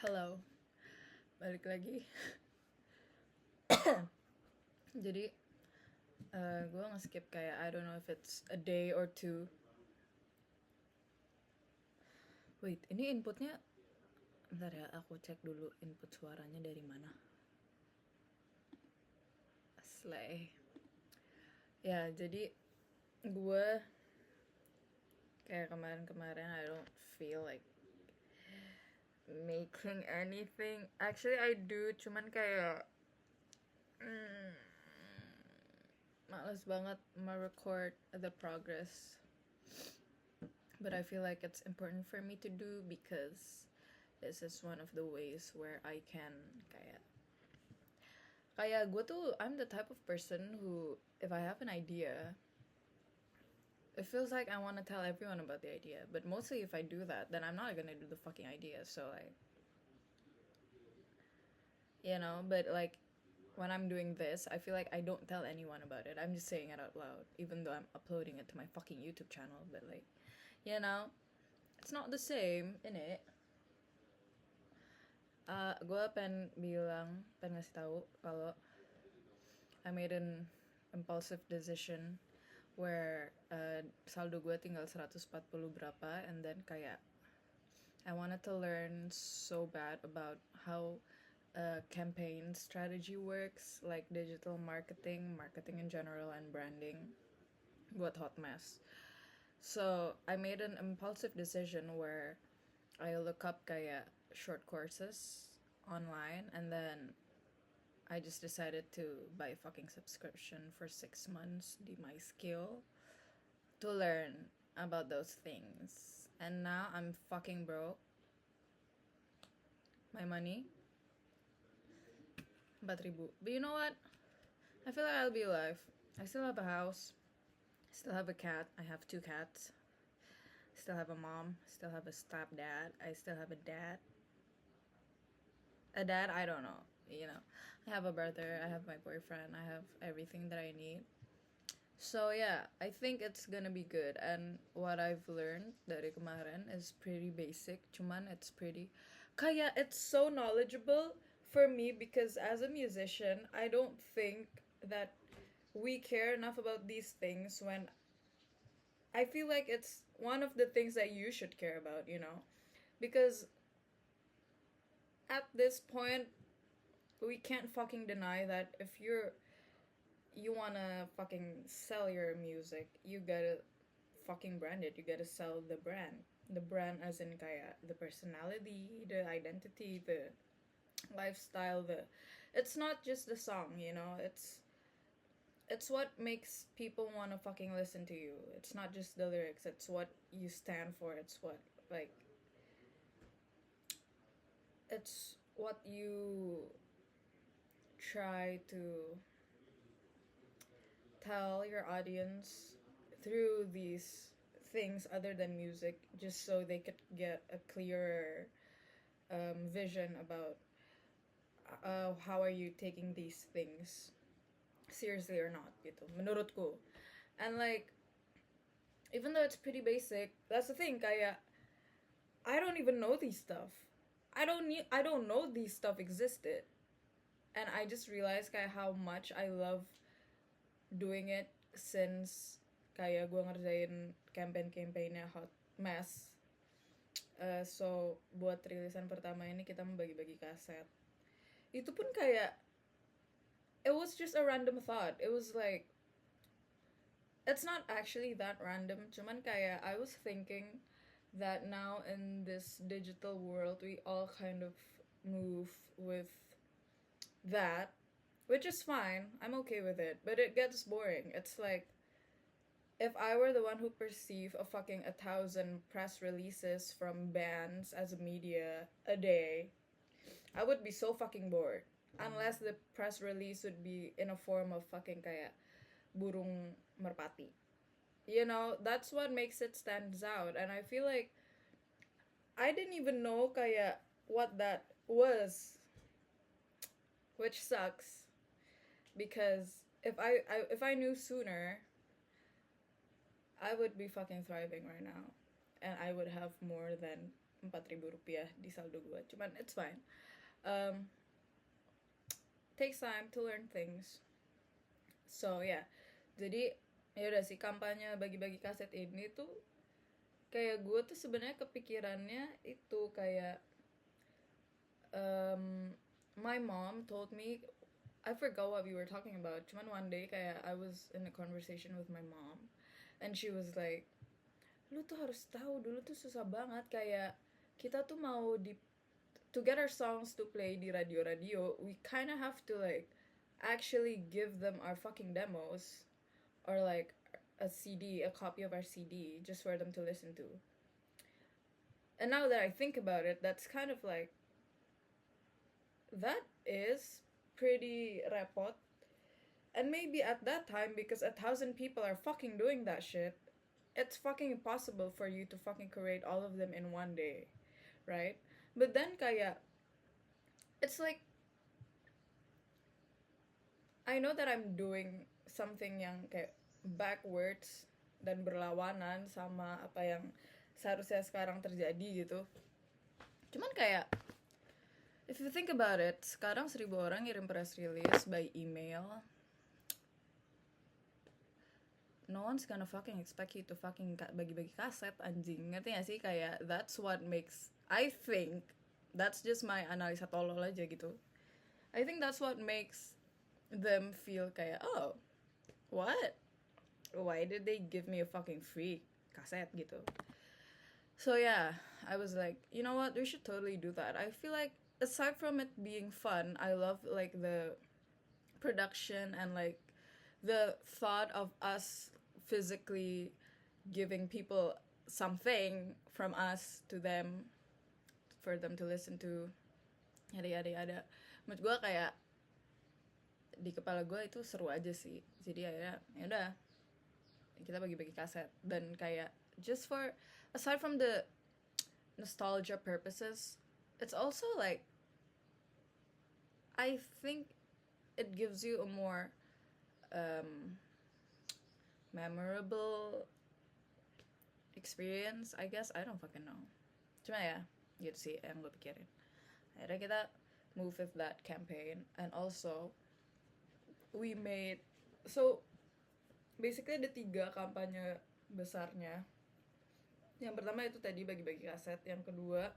Halo, balik lagi. Jadi gue nge-skip kayak I don't know if it's a day or two. Wait, ini inputnya bentar ya, aku cek dulu input suaranya dari mana. Slay. Ya, jadi gue kayak kemarin-kemarin I don't feel like making anything. Actually I do, cuman kayak males banget merecord the progress. But I feel like it's important for me to do because this is one of the ways where I can kayak gue tuh I'm the type of person who if I have an idea it feels like I want to tell everyone about the idea, but mostly if I do that then I'm not gonna do the fucking idea. So like, but like when I'm doing this I feel like I don't tell anyone about it. I'm just saying it out loud even though I'm uploading it to my fucking YouTube channel, but like, it's not the same in it. Gue pengen ngasih tahu kalau I made an impulsive decision where saldo gue tinggal 140 berapa, and then kayak I wanted to learn so bad about how campaign strategy works, like digital marketing in general, and branding buat Hot Mess. So I made an impulsive decision where I look up kayak short courses online, and then I just decided to buy a fucking subscription for 6 months di My Skill to learn about those things. And now I'm fucking broke. My money 4,000. But you know what? I feel like I'll be alive. I still have a house. I still have a cat. I have 2 cats. I still have a mom. I still have a stepdad. I still have a dad. A dad, I don't know. I have a brother. I have my boyfriend. I have everything that I need. So yeah, I think it's gonna be good. And what I've learned dari kemarin is pretty basic. Cuman it's pretty kayak it's so knowledgeable for me because as a musician, I don't think that we care enough about these things when I feel like it's one of the things that you should care about, Because at this point, we can't fucking deny that if you wanna fucking sell your music, you gotta fucking brand it. You gotta sell the brand. The brand as in kaya the personality, the identity, the lifestyle, it's not just the song, it's what makes people wanna fucking listen to you. It's not just the lyrics, it's what you stand for, it's what it's what you try to tell your audience through these things other than music, just so they could get a clearer vision about how are you taking these things seriously or not, gitu, menurutku. And like, even though it's pretty basic, that's the thing, kayak I don't even know these stuff. I don't know these stuff existed. And I just realized kayak how much I love doing it since kayak gue ngerjain campaign-campaignnya Hot Mess. So buat rilisan pertama ini kita membagi-bagi kaset. Itu pun kayak it was just a random thought. It was like it's not actually that random. Cuman kayak I was thinking that now in this digital world we all kind of move with that, which is fine. I'm okay with it, but it gets boring. It's like if I were the one who perceive a fucking 1,000 press releases from bands as a media a day, I would be so fucking bored. Unless the press release would be in a form of fucking kayak burung merpati. That's what makes it stands out. And I feel like I didn't even know kayak what that was, which sucks because if I knew sooner, I would be fucking thriving right now, and I would have more than Rp4.000 di saldo gue, cuman it's fine. Takes time to learn things. So yeah, jadi ya udah sih, kampanye bagi-bagi kaset ini tuh kayak gue tuh sebenarnya kepikirannya itu kayak my mom told me, I forgot what we were talking about, cuman one day kayak I was in a conversation with my mom and she was like, lu tuh harus tahu dulu tuh susah banget, kayak kita tuh mau to get our songs to play di radio, we kind of have to like actually give them our fucking demos or like a copy of our CD, just for them to listen to. And now that I think about it, that's kind of like, that is pretty repot. And maybe at that time, because 1,000 people are fucking doing that shit, it's fucking impossible for you to fucking create all of them in one day, right? But then kayak, it's like, I know that I'm doing something yang kayak backwards dan berlawanan sama apa yang seharusnya sekarang terjadi gitu. Cuman kayak, if you think about it, sekarang 1,000 orang ngirim press release by email. No one's gonna fucking expect you to fucking bagi-bagi kaset, anjing. Ngerti gak sih? Kayak, that's what makes, I think, that's just my analisa tolol aja gitu. I think that's what makes them feel kayak, oh, what? Why did they give me a fucking free cassette gitu? So yeah, I was like, you know what, we should totally do that. I feel like aside from it being fun, I love like the production and like the thought of us physically giving people something from us to them for them to listen to, yada. Menurut gue kayak di kepala gue itu seru aja sih. Jadi akhirnya ya udah, kita bagi-bagi kaset. Dan kayak just for, aside from the nostalgia purposes, it's also like, I think it gives you a more memorable experience, I guess. I don't fucking know. Cuma ya, gitu sih yang gue pikirin. Akhirnya kita move with that campaign. And also, we made, so basically ada 3 kampanye besarnya. Yang pertama itu tadi bagi-bagi kaset. Yang kedua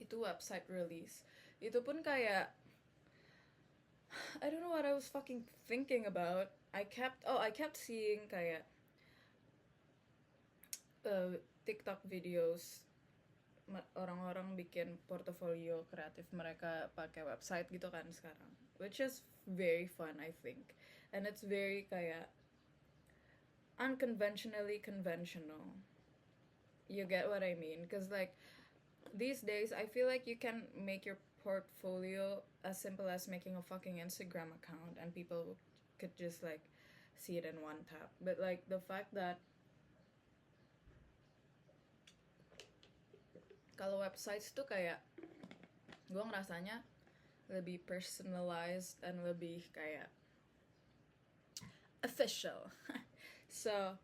itu website release. Itu pun kayak, I don't know what I was fucking thinking about. I kept seeing kayak TikTok videos orang-orang bikin portofolio kreatif mereka pakai website gitu kan sekarang, which is very fun, I think. And it's very kayak unconventionally conventional. You get what I mean? Because like these days I feel like you can make your portfolio as simple as making a fucking Instagram account and people could just like see it in one tap. But like the fact that kalau websites tuh kayak, gue ngerasanya lebih personalized and lebih kayak official. So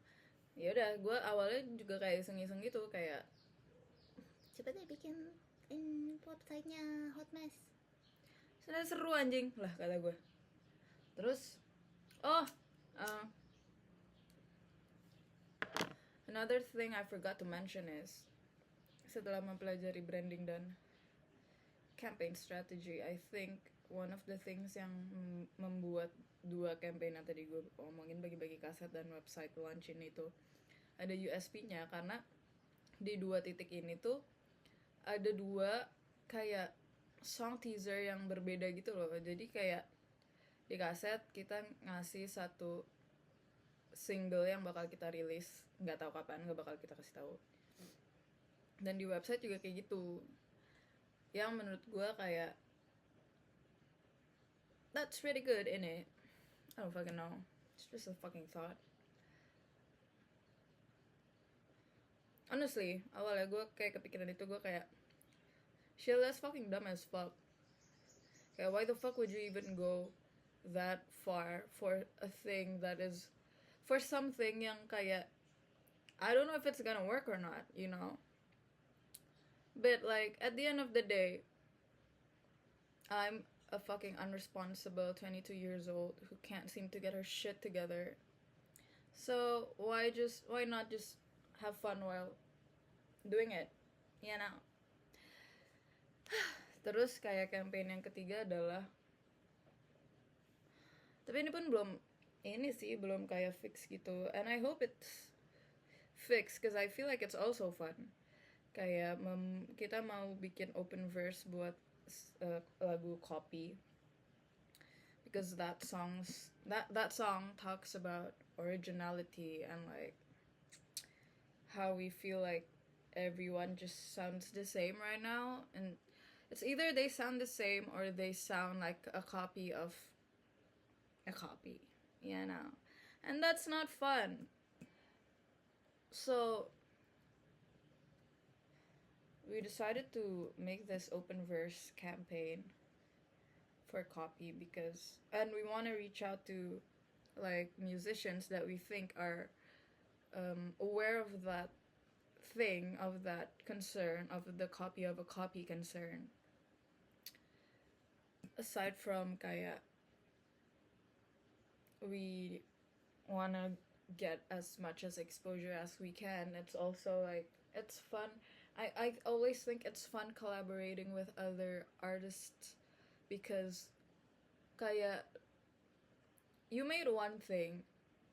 yaudah, gue awalnya juga kayak iseng-iseng gitu, kayak coba deh bikin websitenya Hot Mess. Sudah seru anjing lah kata gue. Terus another thing I forgot to mention is, setelah mempelajari branding dan campaign strategy, I think one of the things yang membuat 2 campaign yang tadi gue omongin, bagi-bagi kaset dan website launch ini tuh ada USP-nya, karena di 2 titik ini tuh ada 2 kayak song teaser yang berbeda gitu loh. Jadi kayak di kaset kita ngasih 1 single yang bakal kita rilis, nggak tahu kapan, nggak bakal kita kasih tahu. Dan di website juga kayak gitu, yang menurut gue kayak that's really good in it. I don't fucking know, it's just a fucking thought. Honestly, awalnya gue kayak kepikiran itu, gue kayak shit, that's fucking dumb as fuck. Kayak why the fuck would you even go that far for a thing that is, for something yang kayak I don't know if it's gonna work or not, you know. But like at the end of the day, I'm a fucking unresponsible 22 years old who can't seem to get her shit together. So why not just have fun while doing it? You know. Terus kayak campaign yang ketiga adalah, tapi ini pun belum kayak fix gitu, and I hope it's fixed because I feel like it's also fun. Kayak kita mau bikin open verse buat lagu Copy, because that song talks about originality and like how we feel like everyone just sounds the same right now, and it's either they sound the same or they sound like a copy of a copy, you know, and that's not fun. So we decided to make this open verse campaign for Copy and we want to reach out to like musicians that we think are aware of that thing, of that concern, of the copy of a copy concern. Aside from kaya, we want to get as much as exposure as we can. It's also like, it's fun. I always think it's fun collaborating with other artists because kaya you made one thing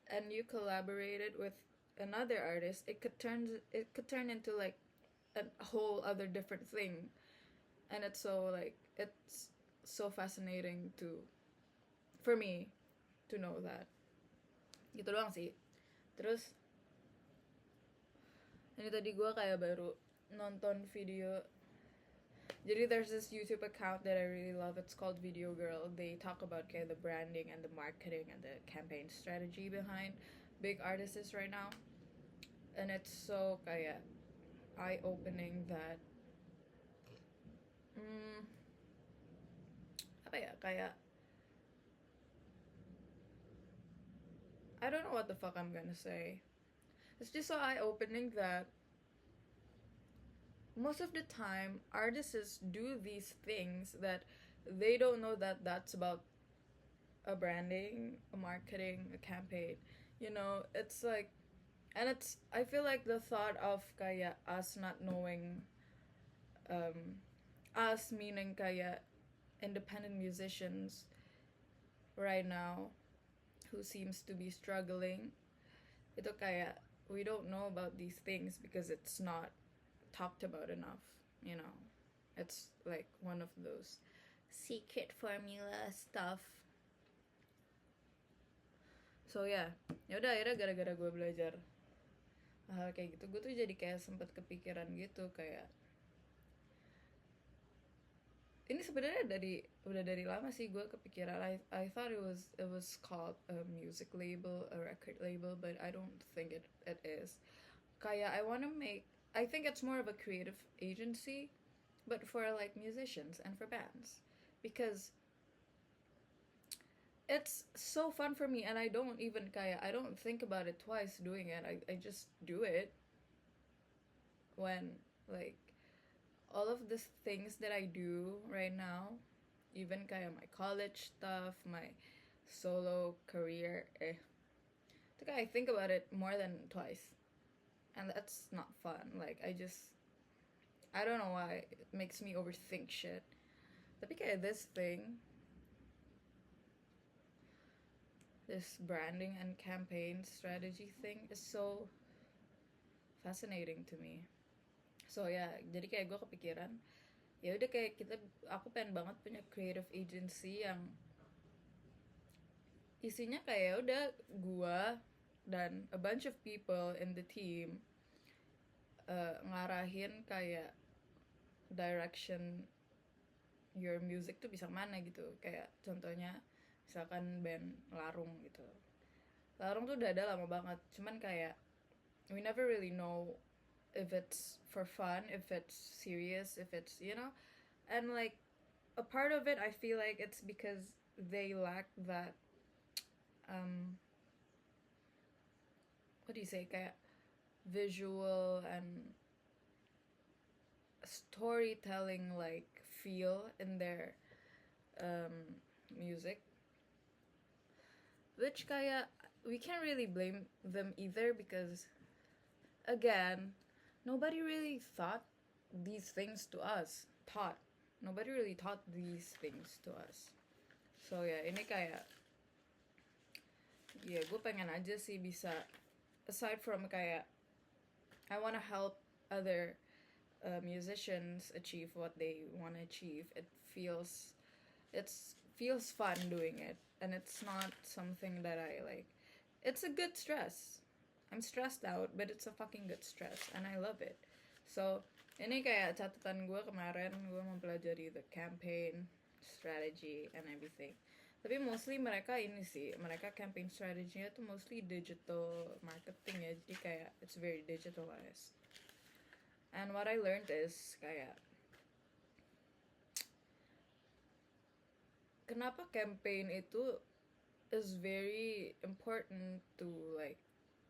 and you collaborated with another artist, it could turn into like a whole other different thing, and it's so fascinating for me to know that. Gitu doang sih. Terus ini tadi gue kayak baru nonton video. Jadi there's this YouTube account that I really love. It's called Video Girl. They talk about kayak the branding and the marketing and the campaign strategy behind big artists right now. And it's so kayak eye-opening that apa ya, kayak I don't know what the fuck I'm gonna say. It's just so eye-opening that most of the time artists do these things that they don't know that that's about a branding, a marketing, a campaign. You know, it's like, and it's, I feel like the thought of kaya us not knowing, us meaning kaya independent musicians right now who seems to be struggling, ito kaya we don't know about these things because it's not talked about enough, you know. It's like one of those secret formula stuff. So yeah, yaudah akhirnya gara-gara gue belajar hal kayak gitu, gue tuh jadi kayak sempet kepikiran gitu, kayak ini sebenarnya udah dari lama sih gue kepikiran. I thought it was called a music label, a record label, but I don't think it is. Kayak I think it's more of a creative agency, but for like musicians and for bands, because it's so fun for me, and I don't think about it twice doing it. I just do it when like all of the things that I do right now, even kaya my college stuff, my solo career, I think about it more than twice, and that's not fun. Like I don't know why it makes me overthink shit. Tapi kayak this branding and campaign strategy thing is so fascinating to me. So ya, jadi kayak gue kepikiran, ya udah kayak aku pengen banget punya creative agency yang isinya kayak udah gue dan a bunch of people in the team ngarahin kayak direction your music tuh bisa mana gitu. Kayak contohnya misalkan band Larung gitu. Larung tuh udah ada lama banget, cuman kayak we never really know if it's for fun, if it's serious, if it's, you know. And like a part of it I feel like it's because they lack that what do you say, kayak visual and storytelling like feel in their music, which kayak we can't really blame them either because again nobody really thought these things to us taught nobody really taught these things to us. So ya ini kayak ya gue pengen aja sih bisa aside from kayak I wanna help other musicians achieve what they wanna achieve. It feels fun doing it, and it's not something that I like. It's a good stress. I'm stressed out, but it's a fucking good stress, and I love it. So ini kayak catatan gue kemarin, gue mempelajari the campaign strategy and everything. Tapi mostly mereka campaign strategy-nya tuh mostly digital marketing ya, jadi kayak it's very digitalized. And what I learned is kayak kenapa campaign itu is very important to like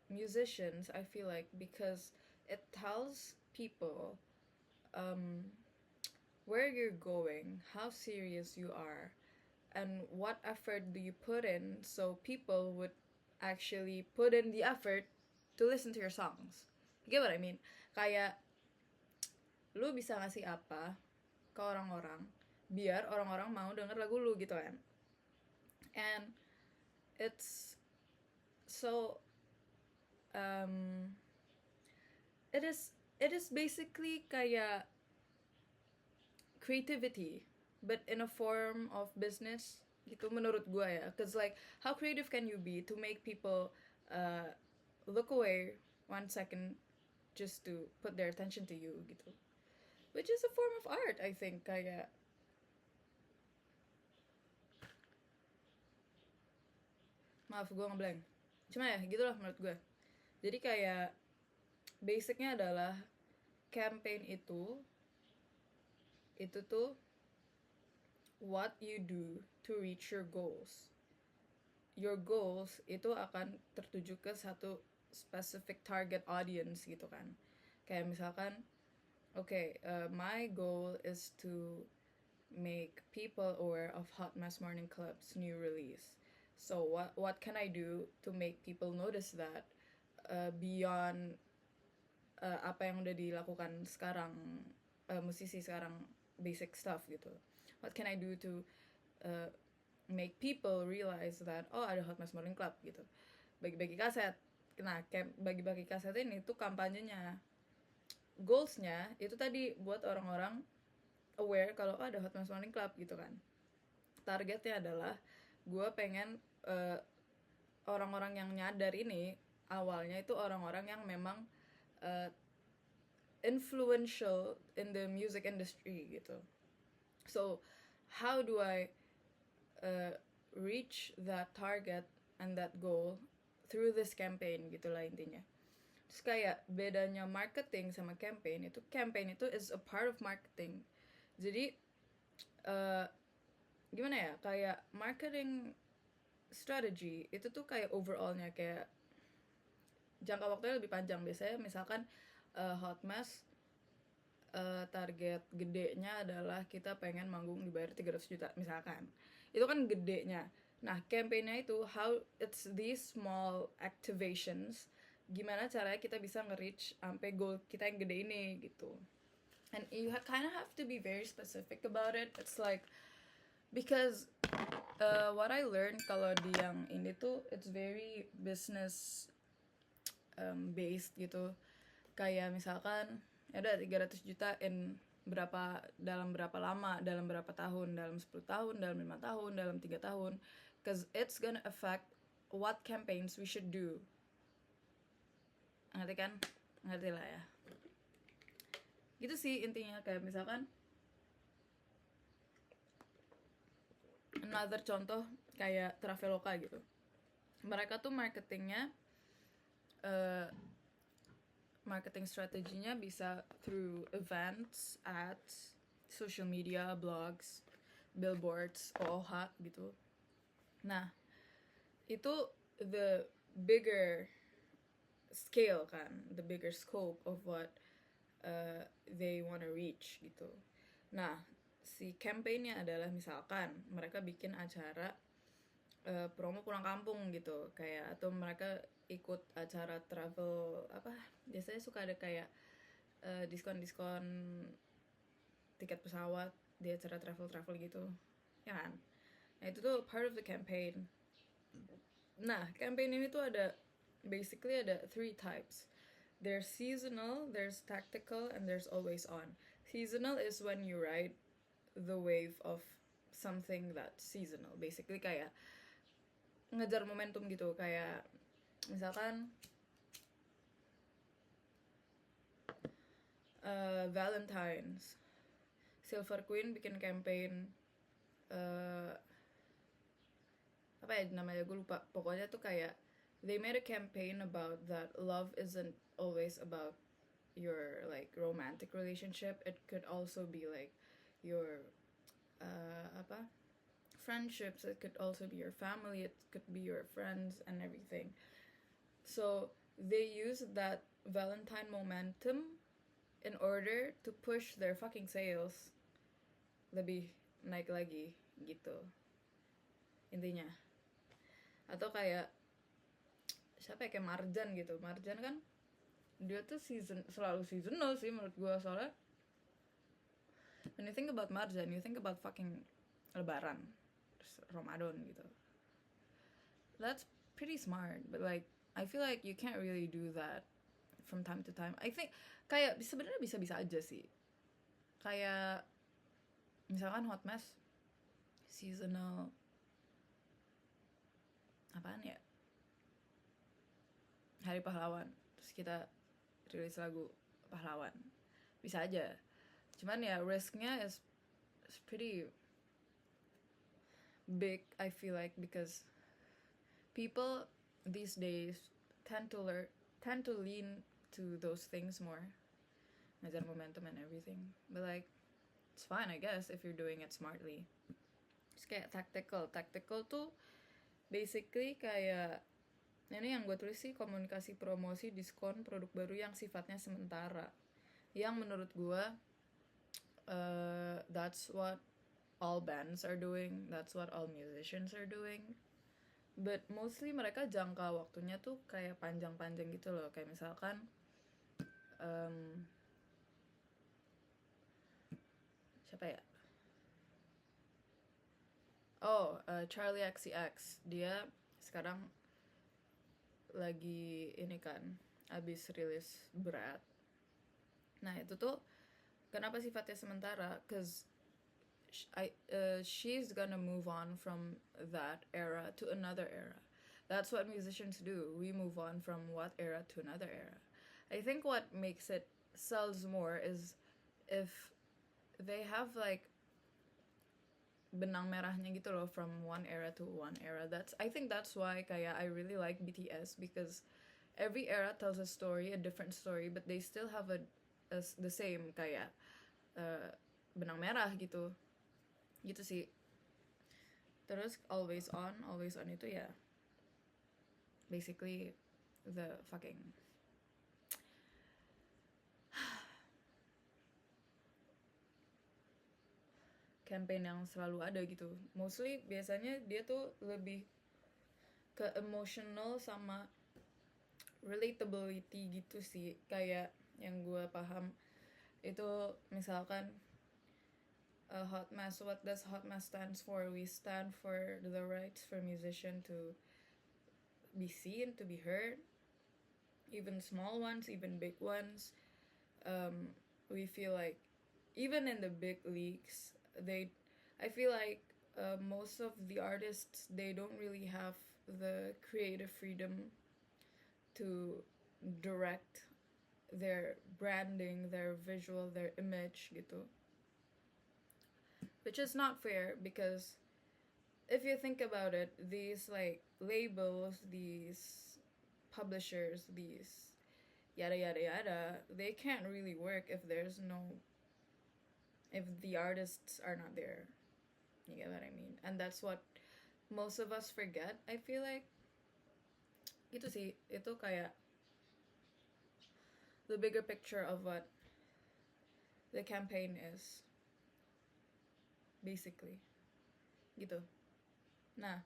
musicians, I feel like, because it tells people where you're going, how serious you are, and what effort do you put in, so people would actually put in the effort to listen to your songs. You get what I mean? Kayak lu bisa ngasih apa ke orang-orang biar orang-orang mau denger lagu lu gitu kan. And it's so it is basically kayak creativity but in a form of business gitu menurut gue ya, cause like how creative can you be to make people look away 1 second just to put their attention to you gitu, which is a form of art I think. Kayak maaf gue ngeblank, cuma ya gitulah menurut gue. Jadi kayak basicnya adalah campaign itu tuh what you do to reach your goals. Your goals itu akan tertuju ke satu specific target audience gitu kan. Kayak misalkan my goal is to make people aware of Hot Mess Morning Club's new release. So what can I do to make people notice that beyond apa yang udah dilakukan sekarang musisi sekarang, basic stuff gitu. What can I do to make people realize that ada Hot Mess Morning Club gitu. Bagi-bagi kaset. Nah, bagi-bagi kaset ini tuh kampanyenya, goalsnya itu tadi buat orang-orang aware kalau ada Hot Mess Morning Club gitu kan. Targetnya adalah gue pengen orang-orang yang nyadar ini awalnya itu orang-orang yang memang influential in the music industry gitu. So how do I reach that target and that goal through this campaign gitulah intinya. Terus kayak bedanya marketing sama campaign itu is a part of marketing. Jadi gimana ya, kayak marketing strategy itu tuh kayak overallnya, kayak jangka waktunya lebih panjang. Biasanya misalkan Hot Mess target gedenya adalah kita pengen manggung dibayar 300 juta misalkan. Itu kan gedenya. Nah, campaignnya itu how it's these small activations, gimana caranya kita bisa nge-reach sampai goal kita yang gede ini gitu. And you kind of have to be very specific about it. It's like because what I learned kalau di yang ini tuh it's very business based gitu. Kayak misalkan ada 300 juta dalam berapa lama, dalam berapa tahun, dalam 10 tahun, dalam 5 tahun, dalam 3 tahun, because it's gonna affect what campaigns we should do. Ngerti kan? Ngerti lah ya. Gitu sih intinya. Kayak misalkan another contoh kayak Traveloka gitu. Mereka tuh marketingnya marketing strateginya bisa through events, ads, social media, blogs, billboards, OOH gitu. Nah, itu the bigger scale kan, the bigger scope of what they wanna reach gitu. Nah, si campaignnya adalah misalkan mereka bikin acara promo pulang kampung gitu, kayak atau mereka ikut acara travel apa, biasanya suka ada kayak diskon-diskon tiket pesawat di acara travel gitu, ya kan? Nah itu tuh part of the campaign. Nah campaign ini tuh basically ada 3 types. There's seasonal, there's tactical, and there's always on. Seasonal is when you ride the wave of something that's seasonal. Basically kayak ngejar momentum gitu, kayak misalkan Valentine's, Silver Queen bikin campaign apa ya namanya, gue lupa, pokoknya tuh kayak they made a campaign about that love isn't always about your like romantic relationship. It could also be like your apa, friendships. It could also be your family. It could be your friends and everything. So they use that Valentine momentum in order to push their fucking sales lebih naik lagi gitu intinya. Atau kayak siapa ya, kayak Marjan gitu. Marjan kan dia tuh selalu seasonal sih menurut gue, soalnya when you think about Marjan, you think about fucking Lebaran, terus Ramadan gitu. That's pretty smart, but like I feel like you can't really do that from time to time. I think kayak sebenarnya bisa-bisa aja sih. Kayak misalkan Hot Mess seasonal apaan ya, Hari Pahlawan, terus kita rilis lagu pahlawan, bisa aja. Cuman ya risknya is pretty big, I feel like, because people these days tend to lean to those things more, ngejar momentum and everything. But like it's fine, I guess, if you're doing it smartly. Terus kayak tactical tuh basically kayak ini yang gue tulis sih, komunikasi promosi diskon produk baru yang sifatnya sementara, yang menurut gue that's what all bands are doing, that's what all musicians are doing. But mostly mereka jangka waktunya tuh kayak panjang-panjang gitu loh. Kayak misalkan siapa ya, Charlie XCX, dia sekarang lagi ini kan abis rilis Berat. Nah itu tuh kenapa sifatnya sementara, cause she's gonna move on from that era to another era. That's what musicians do. We move on from one era to another era. I think what makes it sells more is if they have like benang merahnya gitu loh, from one era to one era. I think that's why kayak I really like BTS, because every era tells a story, a different story, but they still have the same kayak benang merah gitu sih. Terus always on itu ya basically the fucking campaign yang selalu ada gitu. Mostly biasanya dia tuh lebih ke emotional sama relatability gitu sih. Kayak yang gue paham itu misalkan Hot Mess, what does Hot Mess stands for? We stand for the rights for musician to be seen, to be heard, even small ones, even big ones. We feel like even in the big leagues, I feel like most of the artists, they don't really have the creative freedom to direct their branding, their visual, their image gitu, which is not fair, because if you think about it, these like labels, these publishers, these yada yada yada, they can't really work if the artists are not there. You get what I mean? And that's what most of us forget, I feel like. Gitu sih, itu kayak the bigger picture of what the campaign is, basically gitu. Nah,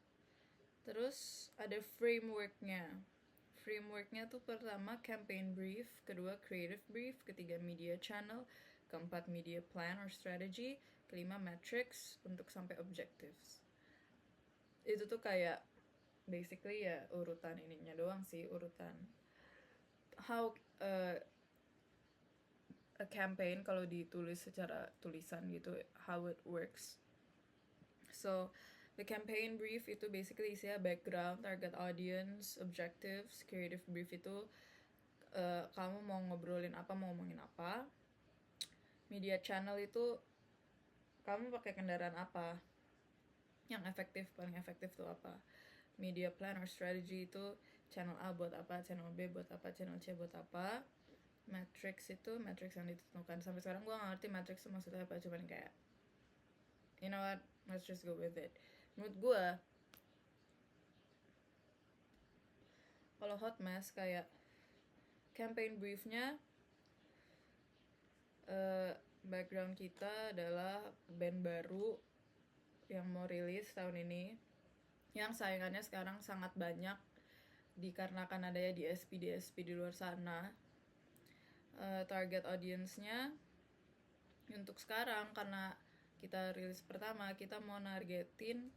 terus ada frameworknya. Frameworknya tuh pertama campaign brief, kedua creative brief, ketiga media channel, keempat media plan or strategy, kelima metrics untuk sampai objectives. Itu tuh kayak basically ya urutan ininya doang sih, urutan how a campaign kalau ditulis secara tulisan gitu, how it works. So the campaign brief itu basically isinya background, target audience, objectives. Creative brief itu kamu mau ngobrolin apa, mau ngomongin apa. Media channel itu kamu pakai kendaraan apa, yang efektif, paling efektif tuh apa. Media plan or strategy itu channel A buat apa, channel B buat apa, channel C buat apa. Matrix itu matrix yang ditentukan. Sampai sekarang gue gak ngerti matrix itu maksudnya apa, cuman kayak you know what, let's just go with it. Menurut gue kalau Hot Mess kayak campaign briefnya background kita adalah band baru yang mau rilis tahun ini, yang saingannya sekarang sangat banyak dikarenakan adanya DSP di luar sana. Target audience-nya untuk sekarang karena kita rilis pertama, kita mau nargetin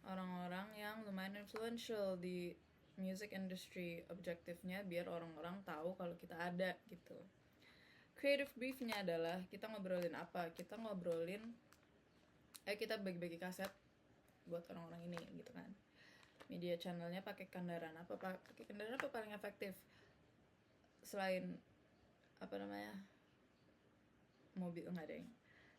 orang-orang yang lumayan influential di music industry. Objektifnya biar orang-orang tahu kalau kita ada gitu. Creative briefnya adalah kita ngobrolin apa, kita bagi-bagi kaset buat orang-orang ini gitu kan. Media channelnya pakai kendaraan apa paling efektif selain mobil, nggak ada yang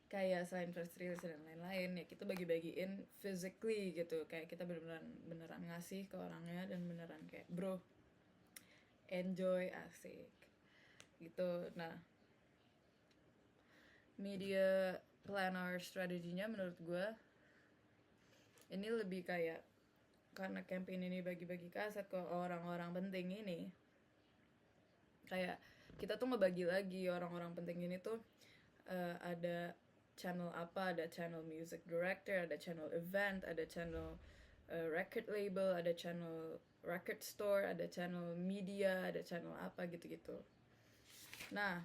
kayak selain press release dan lain-lain ya, kita bagi-bagiin physically gitu, kayak kita beneran ngasih ke orangnya dan beneran kayak bro enjoy, asik gitu. Nah, media planner strateginya menurut gue ini lebih kayak karena campaign ini bagi-bagi kaset ke orang-orang penting ini, kayak kita tuh ngebagi lagi orang-orang penting ini tuh ada channel apa, ada channel music director, ada channel event, ada channel record label, ada channel record store, ada channel media, ada channel apa gitu-gitu. Nah,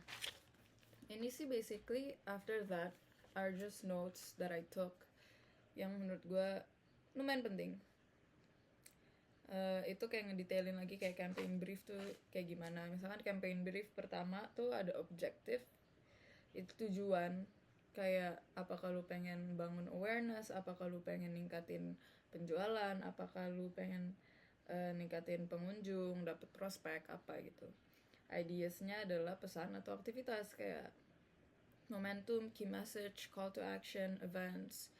ini sih basically after that are just notes that I took yang menurut gue lumayan penting. Itu kayak ngedetailin lagi kayak campaign brief tuh kayak gimana. Misalkan campaign brief pertama tuh ada objektif, itu tujuan, kayak apakah lu pengen bangun awareness, apakah lu pengen ningkatin penjualan, apakah lu pengen ningkatin pengunjung, dapet prospek apa gitu. Ideasnya adalah pesan atau aktivitas kayak momentum, key message, call to action, events.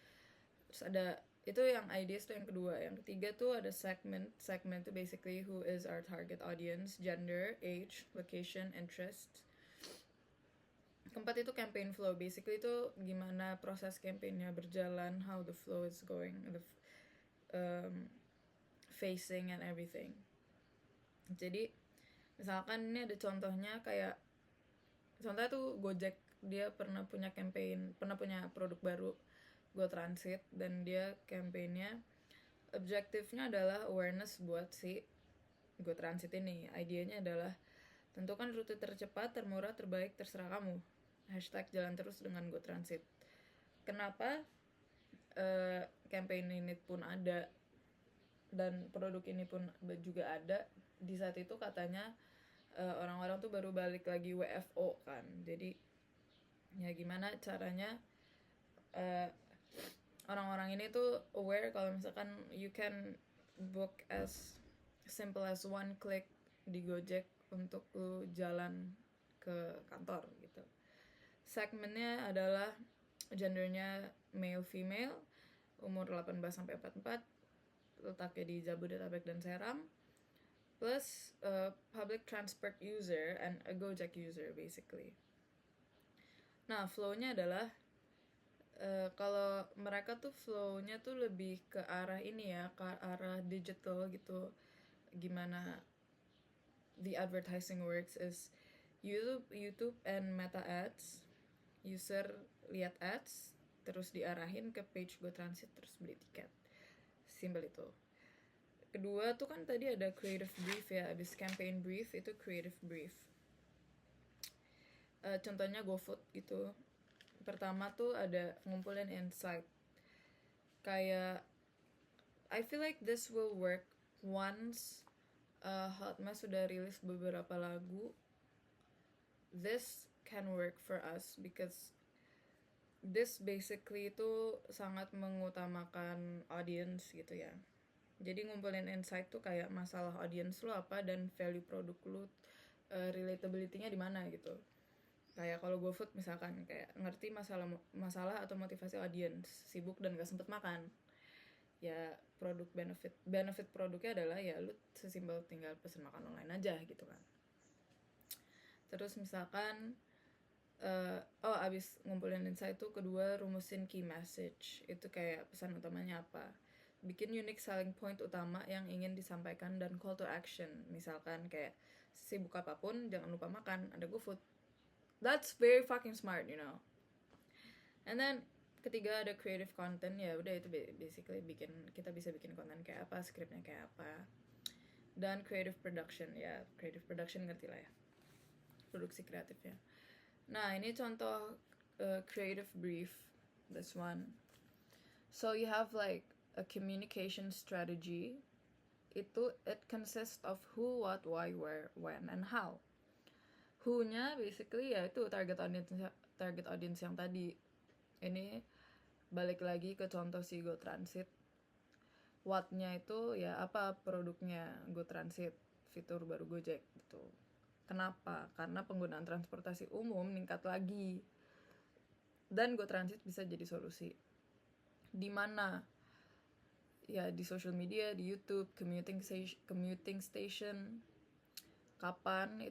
Terus ada itu yang ideas tuh yang kedua. Yang ketiga tuh ada segment tuh basically who is our target audience, gender, age, location, interest. Keempat itu campaign flow, basically itu gimana proses campaignnya berjalan, how the flow is going, the facing and everything. Jadi misalkan ini ada contohnya, kayak contohnya tuh Gojek, dia pernah punya produk baru, Go Transit, dan dia campaignnya objektifnya adalah awareness buat si Go Transit ini. Idenya adalah tentukan rute tercepat, termurah, terbaik, terserah kamu. #jalan terus dengan Go Transit. Kenapa campaign ini pun ada dan produk ini pun juga ada di saat itu? Katanya orang-orang tuh baru balik lagi WFO kan, jadi ya gimana caranya orang-orang ini tuh aware kalau misalkan you can book as simple as one click di Gojek untuk lu jalan ke kantor gitu. Segmennya adalah gendernya male female, umur 18-44, letaknya di Jabodetabek dan Serang, plus public transport user and a Gojek user basically. Nah, flow-nya adalah kalau mereka tuh flow-nya tuh lebih ke arah ini ya, ke arah digital gitu. Gimana the advertising works is YouTube and Meta Ads. user lihat ads terus diarahin ke page GoTransit terus beli tiket. Simpel itu. Kedua tuh kan tadi ada creative brief ya, abis campaign brief itu creative brief. Contohnya GoFood gitu. Pertama tuh ada ngumpulin insight. Kayak I feel like this will work once Hotmess sudah rilis beberapa lagu. This can work for us because this basically itu sangat mengutamakan audience gitu ya. Jadi ngumpulin insight tuh kayak masalah audience lu apa dan value produk lu, relatability-nya di mana gitu. Kayak kalau GoFood misalkan kayak ngerti masalah atau motivasi audience, sibuk dan gak sempet makan. Ya produk benefit produknya adalah ya lu sesimpel tinggal pesen makan online aja gitu kan. Terus misalkan abis ngumpulin insight tuh kedua rumusin key message. Itu kayak pesan utamanya apa, bikin unique selling point utama yang ingin disampaikan dan call to action. Misalkan kayak sibuk apapun jangan lupa makan, ada GoFood. That's very fucking smart, you know. And then ketiga ada creative content. Ya udah itu basically kita bisa bikin konten kayak apa, skripnya kayak apa. Dan creative production, ya creative production ngerti lah ya, produksi kreatif ya. Nah ini contoh creative brief, this one. So you have like a communication strategy. It consists of who, what, why, where, when, and how. Who-nya basically ya itu target audience yang tadi. Ini balik lagi ke contoh si GoTransit. What-nya itu ya apa produknya GoTransit, fitur baru Gojek gitu. Kenapa? Karena penggunaan transportasi umum meningkat lagi. Dan GoTransit bisa jadi solusi. Di mana? Ya di social media, di YouTube, commuting station. Kapan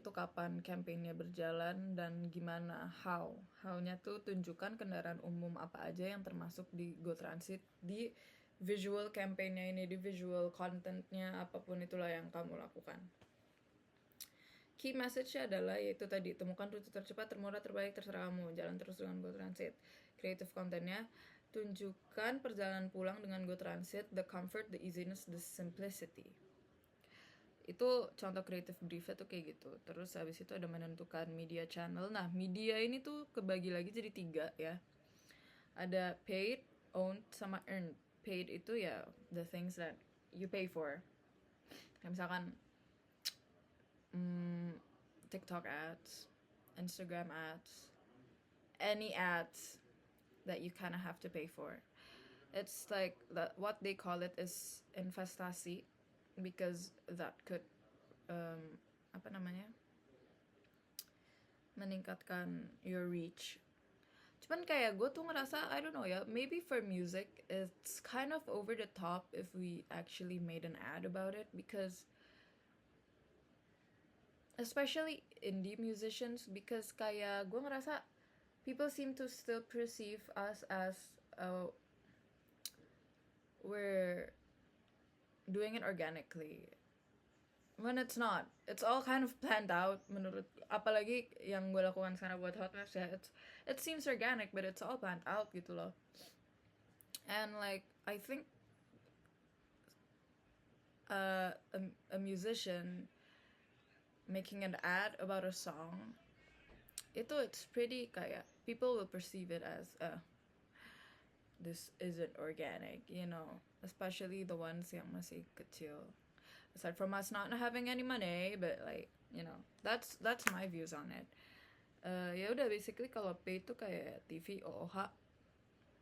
campaignnya berjalan dan gimana, how-nya tuh tunjukkan kendaraan umum apa aja yang termasuk di GoTransit, di visual campaignnya ini, di visual contentnya, apapun itulah yang kamu lakukan. Key message-nya adalah yaitu tadi, temukan rute tercepat, termurah, terbaik, terserah kamu, jalan terus dengan GoTransit. Creative content-nya, tunjukkan perjalanan pulang dengan GoTransit, the comfort, the easiness, the simplicity. Itu contoh creative briefnya tuh kayak gitu. Terus habis itu ada menentukan media channel. Nah media ini tuh kebagi lagi jadi 3 ya. Ada paid, owned, sama earned. Paid itu ya the things that you pay for. Kayak misalkan TikTok ads, Instagram ads, any ads that you kind of have to pay for. It's like what they call it is investasi, because that could meningkatkan your reach. Cuman kayak gue tuh ngerasa, I don't know ya, maybe for music it's kind of over the top if we actually made an ad about it, because especially indie musicians, because kayak gue ngerasa people seem to still perceive us as we're doing it organically when it's not. It's all kind of planned out menurut, apalagi yang gue lakukan sekarang buat Hotmess ya, it seems organic but it's all planned out gitu loh. And like I think a musician making an ad about a song, it's pretty kayak people will perceive it as this isn't organic, you know, especially the ones yang masih kecil. Aside from us not having any money, but like, you know, that's my views on it. Ya udah basically kalau pay itu kayak TV, OOH,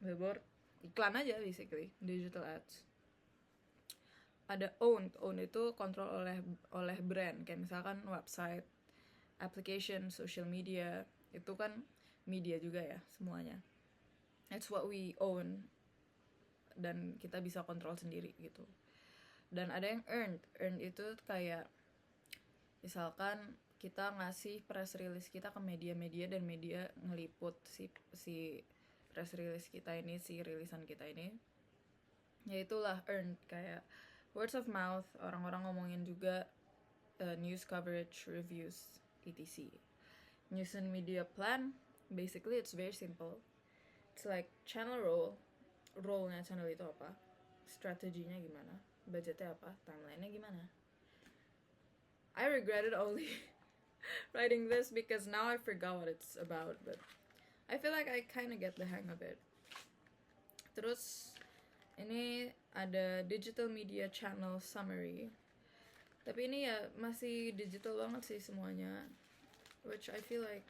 billboard, iklan aja basically, digital ads. Ada owned itu kontrol oleh brand, kayak misalkan website, application, social media, itu kan media juga ya semuanya. It's what we own dan kita bisa kontrol sendiri gitu. Dan ada yang earned itu kayak misalkan kita ngasih press release kita ke media-media dan media ngeliput si press release kita ini, si rilisan kita ini, ya itulah earned. Kayak words of mouth, orang-orang ngomongin juga, news coverage, reviews, etc. News and media plan Basically it's very simple. It's like channel role-nya channel itu apa, strateginya gimana, budgetnya apa, timeline-nya gimana. I regretted only writing this because now I forgot what it's about, but I feel like I kind of get the hang of it. Terus ini ada digital media channel summary, tapi ini ya masih digital banget sih semuanya, which I feel like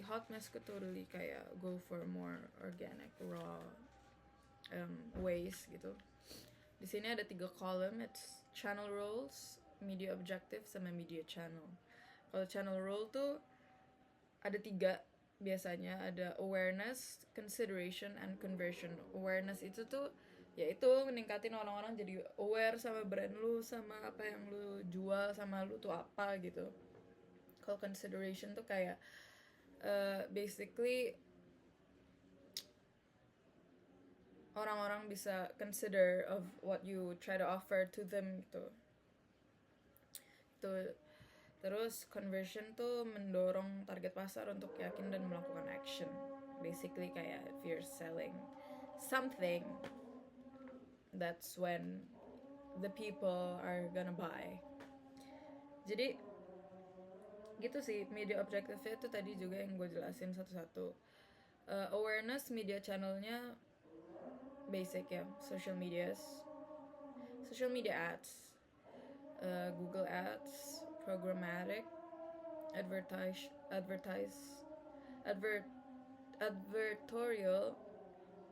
Hot Mess could totally kayak go for more organic, raw ways gitu. Di sini ada 3 column, it's channel roles, media objective, sama media channel. Kalau channel role tuh ada 3 biasanya, ada awareness, consideration, and conversion. Awareness itu tuh yaitu meningkatin orang-orang jadi aware sama brand lu, sama apa yang lu jual, sama lu tuh apa gitu. Kalau consideration tuh kayak basically orang-orang bisa consider of what you try to offer to them gitu. Terus conversion tuh mendorong target pasar untuk yakin dan melakukan action. Basically kayak if you're selling something, that's when the people are gonna buy. Jadi gitu sih, media objektifnya itu tadi juga yang gue jelasin satu-satu. Awareness media channelnya basic ya, social media ads, Google ads, programmatic, advertorial,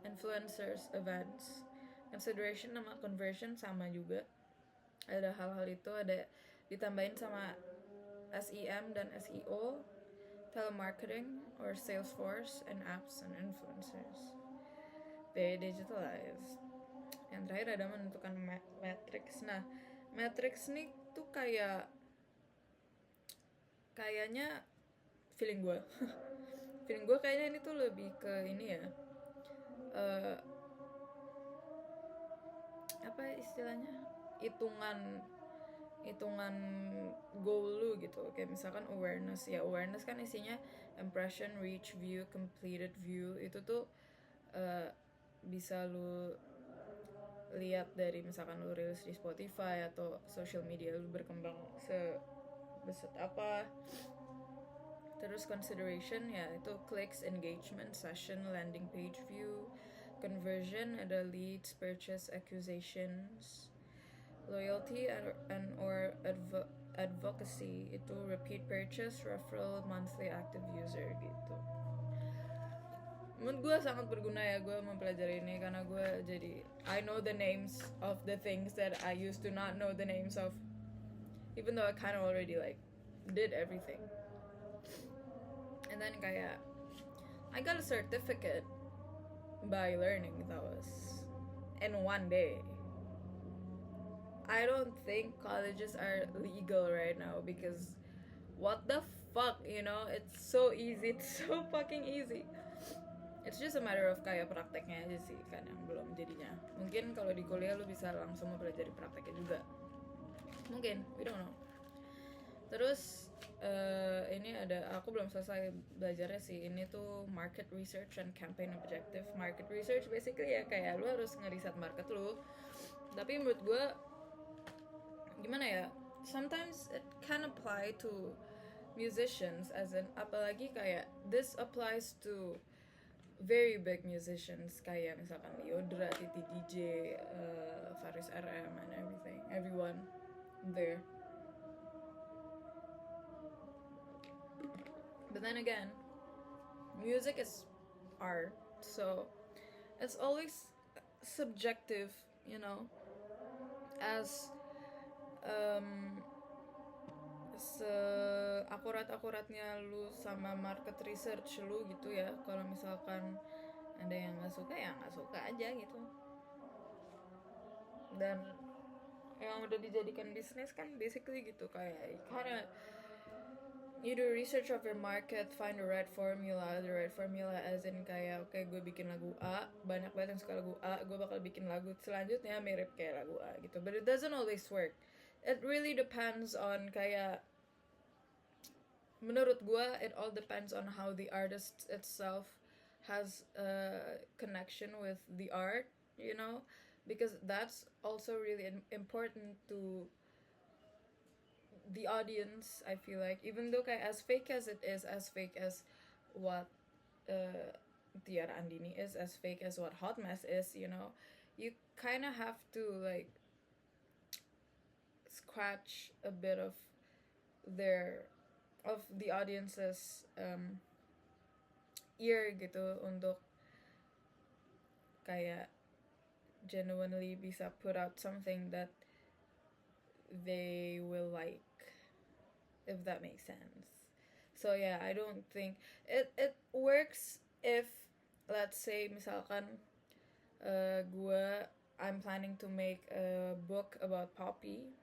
influencers, events. Consideration sama conversion sama juga. Ada hal-hal itu ada ditambahin sama SEM dan SEO, telemarketing or Salesforce, and apps and influencers. Very digitalized. Yang terakhir ada menentukan matrix. Nah, matrix nih tuh kayaknya feeling gue kayaknya ini tuh lebih ke ini ya, apa istilahnya, hitungan goal lu gitu. Kayak misalkan awareness kan isinya impression, reach, view, completed view. Itu tuh bisa lu lihat dari misalkan lu rilis di Spotify atau social media lu berkembang sebesar apa. Terus consideration ya itu clicks, engagement, session, landing page view. Conversion ada leads, purchase, acquisitions. Loyalty and or advocacy itu repeat purchase, referral, monthly active user gitu. Menurut gue sangat berguna ya gue mempelajari ini, karena gue jadi I know the names of the things that I used to not know the names of, even though I kind of already like did everything. And then kayak I got a certificate by learning those in one day. I don't think colleges are legal right now because what the fuck, you know, it's so easy, it's so fucking easy. It's just a matter of kayak prakteknya aja sih kan yang belum jadinya. Mungkin kalau di kuliah lu bisa langsung mempelajari prakteknya juga. Mungkin, we don't know. Terus ini ada, aku belum selesai belajarnya sih. Ini tuh market research and campaign objective. Market research basically ya kayak lu harus ngeriset market lu. Tapi menurut gue gimana ya? Sometimes it can apply to musicians, as in apalagi kayak this applies to very big musicians kayak misalkan Liodra, Titi DJ, Faris RM and everyone there. But then again, music is art, so it's always subjective, you know, as seakurat-akuratnya lu sama market research lu gitu ya. Kalau misalkan ada yang nggak suka ya nggak suka aja gitu. Dan yang udah dijadikan bisnis kan basically gitu, kayak karena you do research of your market, find the right formula as in kayak oke, gue bikin lagu A, banyak banget yang suka lagu A, gue bakal bikin lagu selanjutnya mirip kayak lagu A gitu. But it doesn't always work. It really depends on kayak menurut gue it all depends on how the artist itself has a connection with the art, you know, because that's also really important to the audience. I feel like even though kayak as fake as it is, as fake as what uh, Tiara Andini is, as fake as what Hot Mess is, you know, you kind of have to like scratch a bit of their of the audience's ear gitu untuk kayak genuinely bisa put out something that they will like, if that makes sense. So yeah, I don't think it works if, let's say misalkan I'm planning to make a book about Poppy.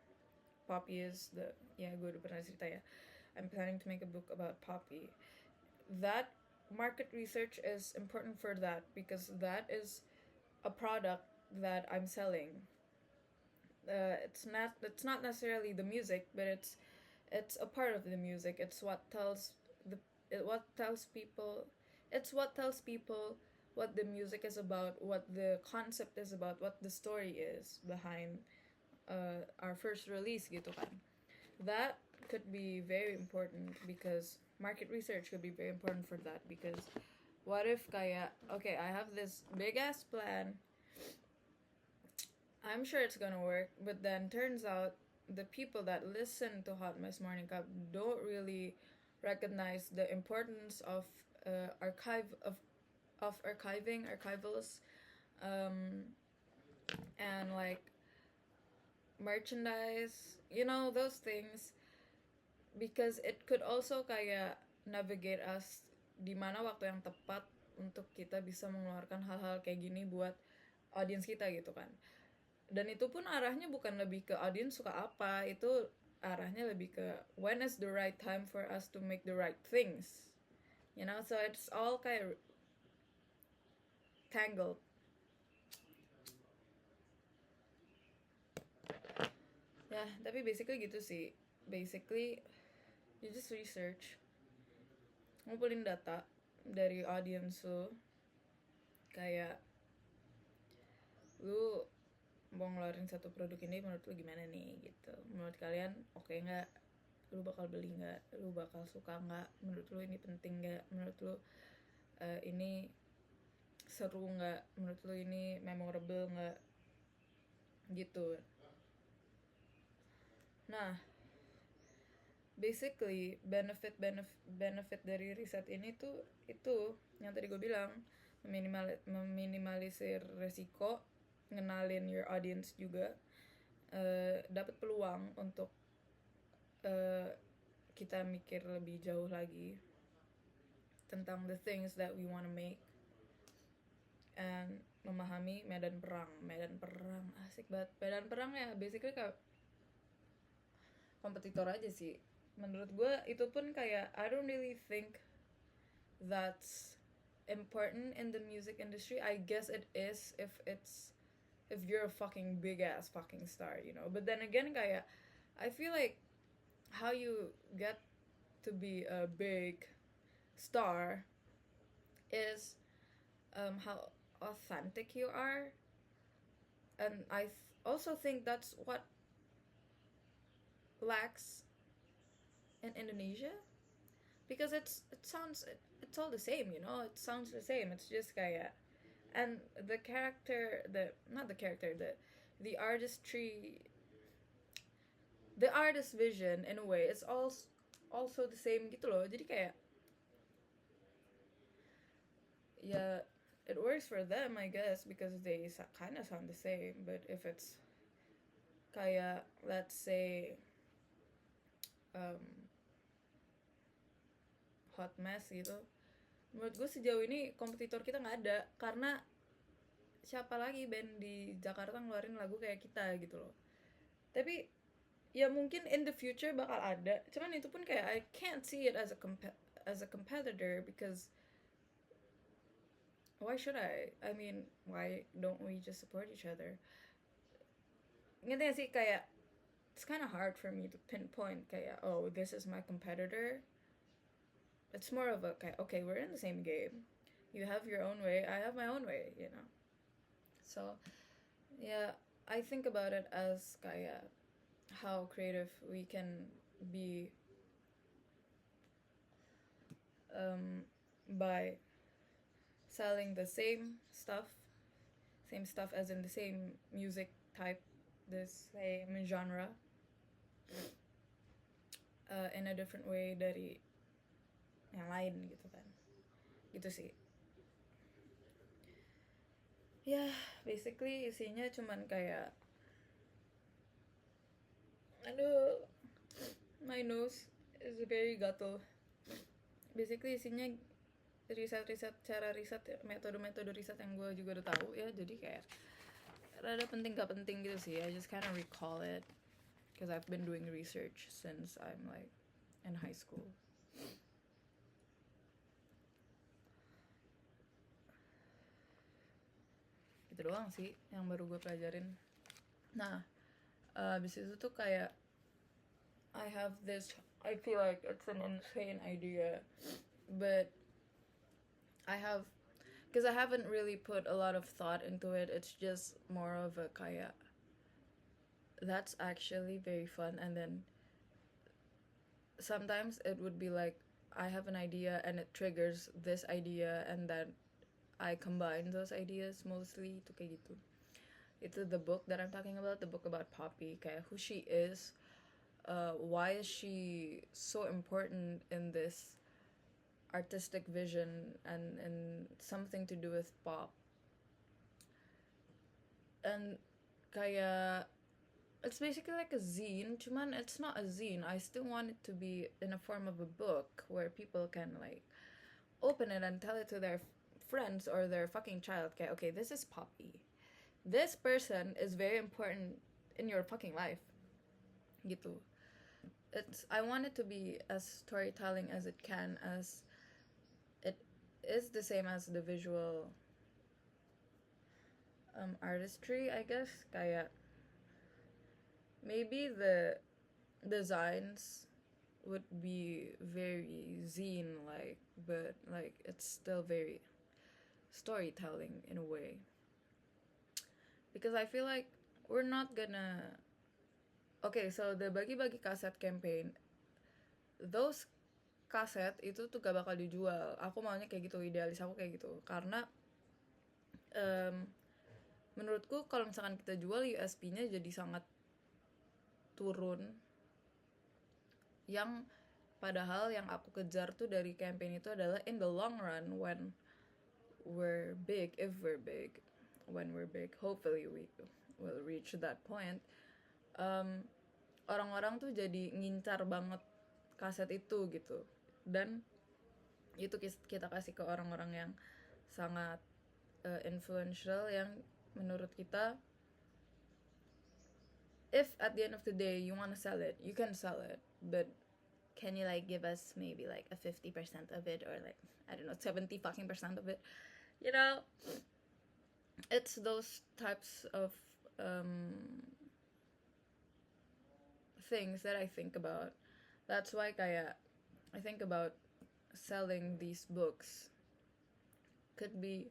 Poppy is the, yeah, gue udah pernah cerita ya. I'm planning to make a book about Poppy. That market research is important for that because that is a product that I'm selling. It's not necessarily the music, but it's a part of the music. It's what tells people. It's what tells people what the music is about, what the concept is about, what the story is behind our first release gitu kan. That could be very important because market research could be very important for that, because what if kayak, okay, I have this big ass plan, I'm sure it's gonna work, but then turns out the people that listen to Hot Mess Morning Cup don't really recognize the importance of archivals, um, and like merchandise, you know, those things, because it could also kayak navigate us di mana waktu yang tepat untuk kita bisa mengeluarkan hal-hal kayak gini buat audiens kita gitu kan. Dan itu pun arahnya bukan lebih ke audiens suka apa, itu arahnya lebih ke when is the right time for us to make the right things, you know, so it's all kayak tangled. Ya, tapi basically gitu sih. Basically, you just research, ngumpulin data dari audience lu, kayak lu mau ngeluarin satu produk ini menurut lu gimana nih gitu, menurut kalian oke nggak, lu bakal beli nggak, lu bakal suka nggak, menurut lu ini penting nggak, menurut lu ini seru nggak, menurut lu ini memorable nggak gitu. Nah, basically benefit dari riset ini tuh itu yang tadi gue bilang, meminimalisir resiko, ngenalin your audience juga, dapat peluang untuk kita mikir lebih jauh lagi tentang the things that we wanna make, and memahami medan perang asik banget. Medan perang ya basically kayak kompetitor aja sih menurut gue. Itu pun kayak I don't really think that's important in the music industry. I guess it is if you're a fucking big ass fucking star, you know, but then again kayak I feel like how you get to be a big star is how authentic you are, and I also think that's what lacks in Indonesia, because it's all the same, you know, it sounds the same, it's just kayak, and the artistry, the artist vision in a way it's also the same gitu loh. Jadi kayak yeah, it works for them I guess because they kind of sound the same. But if it's kayak let's say Hot Mess gitu, menurut gue sejauh ini kompetitor kita nggak ada, karena siapa lagi band di Jakarta ngeluarin lagu kayak kita gitu loh. Tapi ya mungkin in the future bakal ada, cuman itu pun kayak I can't see it as a competitor, because why should I mean, why don't we just support each other? Ngerti gak sih, kayak it's kind of hard for me to pinpoint kayak oh this is my competitor, it's more of a okay, we're in the same game. You have your own way, I have my own way, you know. So yeah, I think about it as kayak how creative we can be by selling the same stuff as in the same music type, the same genre, in a different way dari yang lain gitu kan. Gitu sih. Ya, basically isinya cuman kayak aduh, my nose is very gatal. Basically isinya riset-riset, cara riset, metode-metode riset yang gue juga udah tahu ya, jadi kayak rada penting gak penting gitu sih. I just kind of recall it because I've been doing research since I'm like in high school. Gitu doang sih yang baru gue pelajarin. Nah, abis itu tuh kayak I feel like it's an insane idea, but because I haven't really put a lot of thought into it. It's just more of a kayak that's actually very fun, and then sometimes it would be like I have an idea and it triggers this idea, and then I combine those ideas mostly to kayak gitu. It's the book that I'm talking about, the book about Poppy, kayak who she is, why is she so important in this artistic vision and something to do with pop. And kayak it's basically like a zine, cuman it's not a zine. I still want it to be in a form of a book where people can like open it and tell it to their friends or their fucking child. Okay, this is Poppy. This person is very important in your fucking life. Gitu. I want it to be as storytelling as it can, as it is the same as the visual artistry, I guess. Kayak maybe the designs would be very zine-like, but like it's still very storytelling in a way. Because I feel like we're not gonna... Okay, so the bagi-bagi kaset campaign, those kaset itu tuh gak bakal dijual. Aku maunya kayak gitu, idealis aku kayak gitu. Karena menurutku kalau misalkan kita jual, USP-nya jadi sangat turun. Yang padahal yang aku kejar tuh dari campaign itu adalah in the long run, when we're big, when we're big, hopefully we will reach that point, orang-orang tuh jadi ngincar banget kaset itu gitu. Dan itu kita kasih ke orang-orang yang sangat influential, yang menurut kita, if at the end of the day you want to sell it, you can sell it, but can you like give us maybe like a 50% of it, or like I don't know, 70 fucking percent of it, you know? It's those types of things that I think about. That's why kayak I think about selling these books could be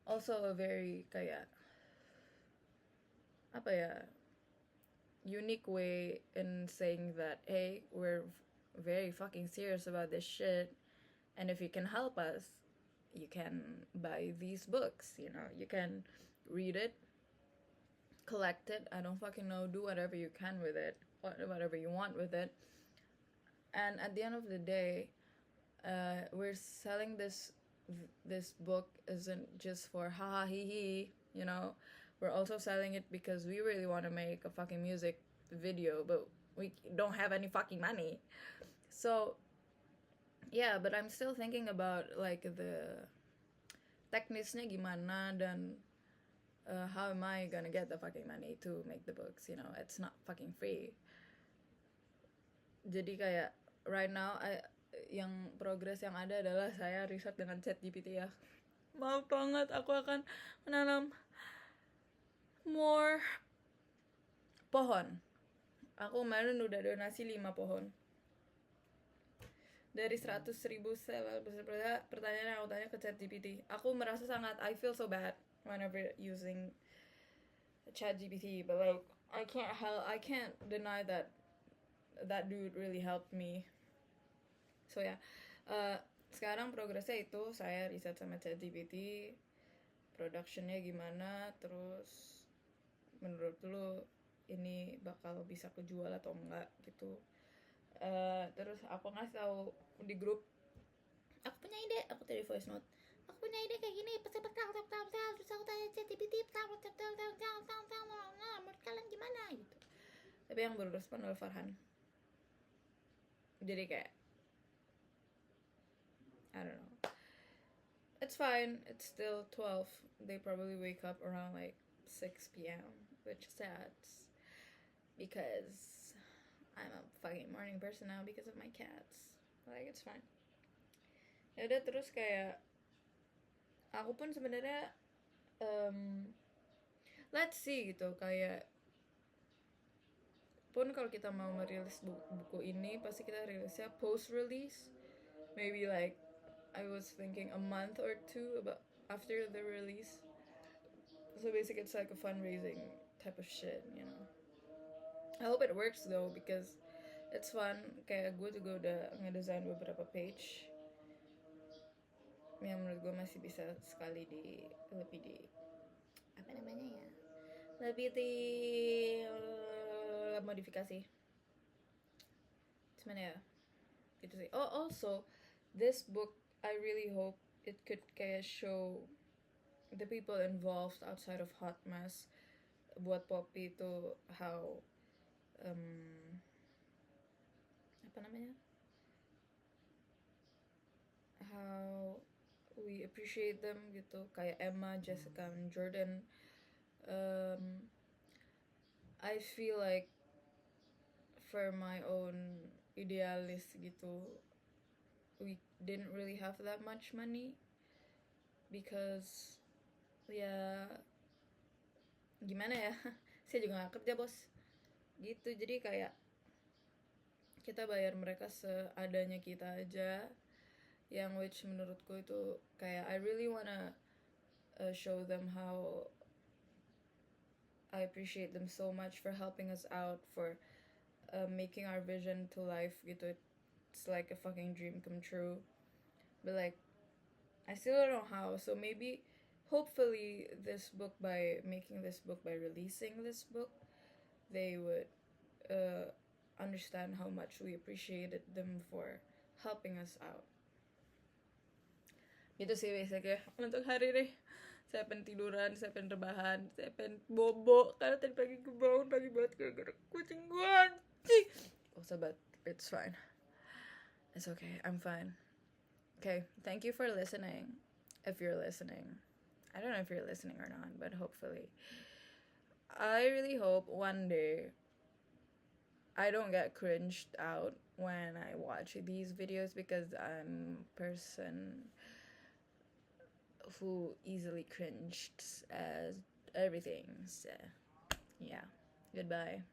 also a very kayak apa ya, unique way in saying that, hey, we're very fucking serious about this shit, and if you can help us, you can buy these books, you know, you can read it, collect it, I don't fucking know, do whatever you can with it, whatever you want with it. And at the end of the day, we're selling this book isn't just for haha hee hee, you know. We're also selling it because we really want to make a fucking music video, but we don't have any fucking money. So yeah, but I'm still thinking about like the teknisnya gimana, dan how am I gonna get the fucking money to make the books, you know. It's not fucking free. Jadi kayak right now yang progres yang ada adalah saya riset dengan ChatGPT ya. Maaf banget, aku akan menanam more pohon. Aku kemarin udah donasi 5 pohon. dari 100.000 pertanyaan yang aku tanya ke ChatGPT, aku merasa sangat, I feel so bad whenever using ChatGPT, but like I can't deny that dude really helped me. So ya, sekarang progresnya itu saya riset sama ChatGPT, productionnya gimana, terus menurut lu ini bakal bisa kejual atau enggak gitu. Terus aku ngasih tahu di grup, aku punya ide, aku tadi voice note, aku punya ide kayak gini, terus aku tanya ChatGPT, menurut kalian gimana gitu. Tapi yang berrespon adalah Farhan. Jadi kayak I don't know, it's fine, it's still 12, they probably wake up around like 6 p.m, which is sad because I'm a fucking morning person now because of my cats. Like it's fine. Ya udah, terus kayak aku pun sebenarnya let's see gitu, kayak pun kalau kita mau merilis buku ini pasti kita rilisnya post release, maybe like I was thinking a month or two about after the release. So basically it's like a fundraising type of shit, you know. I hope it works though because it's fun. Kayak gue juga udah ngedesain beberapa page yang menurut gue masih bisa sekali lebih di apa namanya ya, lebih di modifikasi. Cuman ya gitu sih. Oh also this book I really hope it could kayak show the people involved outside of Hot Mess buat Poppy itu how apa namanya, how we appreciate them gitu, kayak Emma, Jessica, and Jordan. I feel like for my own idealist gitu, we didn't really have that much money because ya gimana ya, saya juga gak kerja bos gitu, jadi kayak kita bayar mereka seadanya kita aja, yang which menurutku itu kayak I really wanna show them how I appreciate them so much for helping us out, for making our vision to life gitu. It's like a fucking dream come true, but like I still don't know how. So maybe hopefully this book, by making this book, by releasing this book, they would understand how much we appreciated them for helping us out. Gitu sih basically untuk hari ini. Saya pengen tiduran, saya pengen rebahan, saya pengen bobo karena tadi pagi kebangun pagi banget gara-gara kucing gue anjing. Oh sahabat, it's fine, it's okay, I'm fine. Okay, thank you for listening. If you're listening, I don't know if you're listening or not, but hopefully, I really hope one day I don't get cringed out when I watch these videos, because I'm a person who easily cringed as everything. So, yeah. Goodbye.